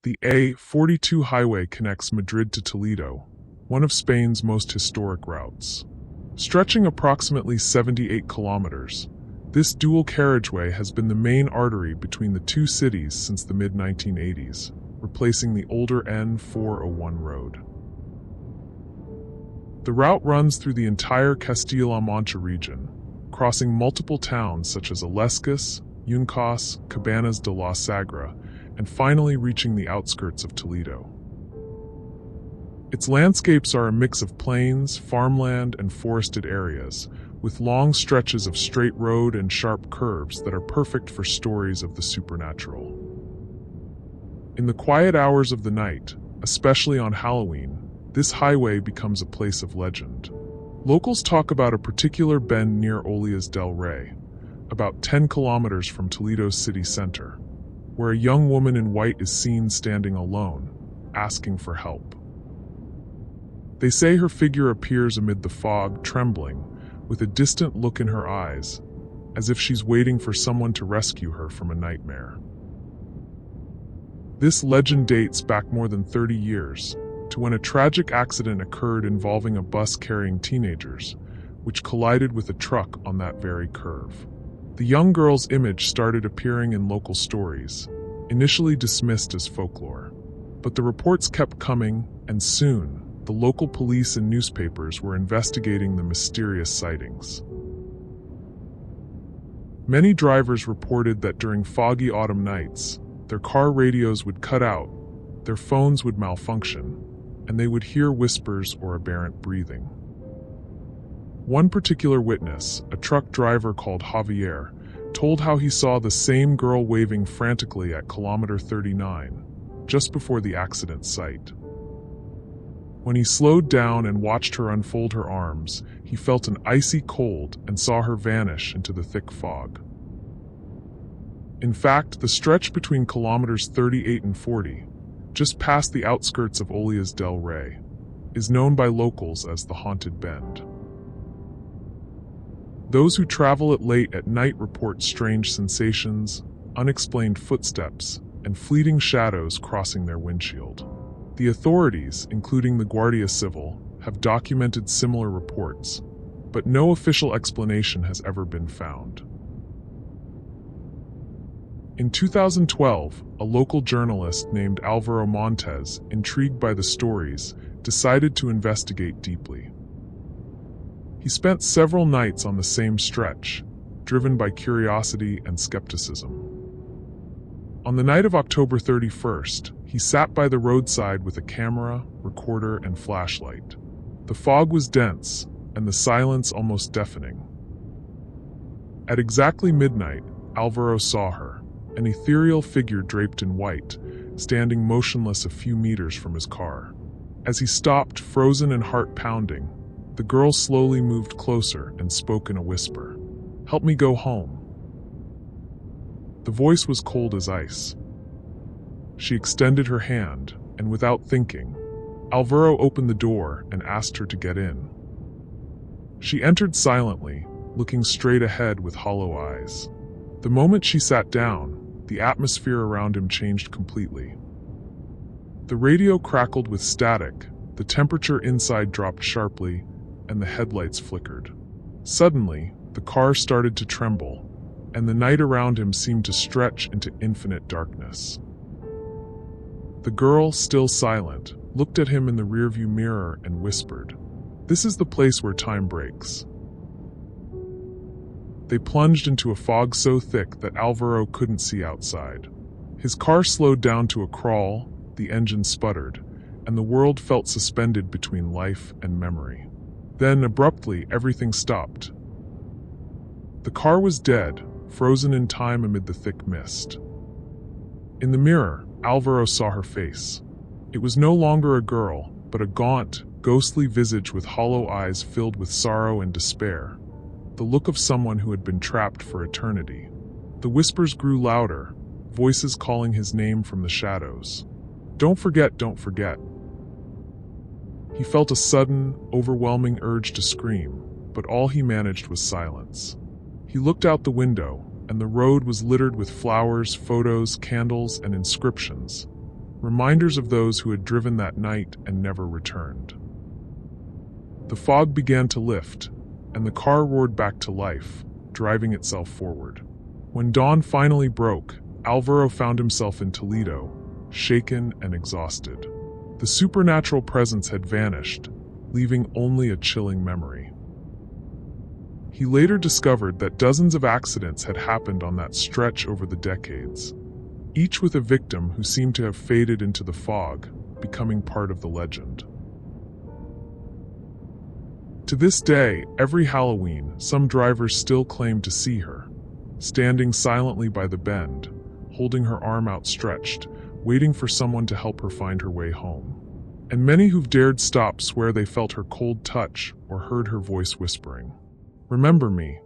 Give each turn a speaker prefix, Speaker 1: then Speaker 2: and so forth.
Speaker 1: The A42 highway connects Madrid to Toledo, one of Spain's most historic routes. Stretching approximately 78 kilometers, this dual carriageway has been the main artery between the two cities since the mid-1980s, replacing the older N401 road. The route runs through the entire Castilla-La Mancha region, crossing multiple towns such as Illescas, Yuncas, Cabanas de la Sagra, and finally reaching the outskirts of Toledo. Its landscapes are a mix of plains, farmland, and forested areas, with long stretches of straight road and sharp curves that are perfect for stories of the supernatural. In the quiet hours of the night, especially on Halloween, this highway becomes a place of legend. Locals talk about a particular bend near Olías del Rey, about 10 kilometers from Toledo's city center, where a young woman in white is seen standing alone, asking for help. They say her figure appears amid the fog, trembling, with a distant look in her eyes, as if she's waiting for someone to rescue her from a nightmare. This legend dates back more than 30 years, to when a tragic accident occurred involving a bus carrying teenagers, which collided with a truck on that very curve. The young girl's image started appearing in local stories, initially dismissed as folklore. But the reports kept coming, and soon, the local police and newspapers were investigating the mysterious sightings. Many drivers reported that during foggy autumn nights, their car radios would cut out, their phones would malfunction, and they would hear whispers or aberrant breathing. One particular witness, a truck driver called Javier, told how he saw the same girl waving frantically at kilometer 39, just before the accident site. When he slowed down and watched her unfold her arms, he felt an icy cold and saw her vanish into the thick fog. In fact, the stretch between kilometers 38 and 40, just past the outskirts of Olías del Rey, is known by locals as the Haunted Bend. Those who travel it late at night report strange sensations, unexplained footsteps, and fleeting shadows crossing their windshield. The authorities, including the Guardia Civil, have documented similar reports, but no official explanation has ever been found. In 2012, a local journalist named Álvaro Montes, intrigued by the stories, decided to investigate deeply. He spent several nights on the same stretch, driven by curiosity and skepticism. On the night of October 31st, he sat by the roadside with a camera, recorder, and flashlight. The fog was dense, and the silence almost deafening. At exactly midnight, Álvaro saw her, an ethereal figure draped in white, standing motionless a few meters from his car. As he stopped, frozen and heart-pounding, the girl slowly moved closer and spoke in a whisper. "Help me go home." The voice was cold as ice. She extended her hand, and without thinking, Álvaro opened the door and asked her to get in. She entered silently, looking straight ahead with hollow eyes. The moment she sat down, the atmosphere around him changed completely. The radio crackled with static, the temperature inside dropped sharply, and the headlights flickered. Suddenly, the car started to tremble, and the night around him seemed to stretch into infinite darkness. The girl, still silent, looked at him in the rearview mirror and whispered, "This is the place where time breaks." They plunged into a fog so thick that Álvaro couldn't see outside. His car slowed down to a crawl, the engine sputtered, and the world felt suspended between life and memory. Then, abruptly, everything stopped. The car was dead, frozen in time amid the thick mist. In the mirror, Álvaro saw her face. It was no longer a girl, but a gaunt, ghostly visage with hollow eyes filled with sorrow and despair, the look of someone who had been trapped for eternity. The whispers grew louder, voices calling his name from the shadows. "Don't forget, don't forget." He felt a sudden, overwhelming urge to scream, but all he managed was silence. He looked out the window, and the road was littered with flowers, photos, candles, and inscriptions, reminders of those who had driven that night and never returned. The fog began to lift, and the car roared back to life, driving itself forward. When dawn finally broke, Álvaro found himself in Toledo, shaken and exhausted. The supernatural presence had vanished, leaving only a chilling memory. He later discovered that dozens of accidents had happened on that stretch over the decades, each with a victim who seemed to have faded into the fog, becoming part of the legend. To this day, every Halloween, some drivers still claim to see her, standing silently by the bend, holding her arm outstretched, waiting for someone to help her find her way home. And many who've dared stop swear they felt her cold touch or heard her voice whispering, "Remember me,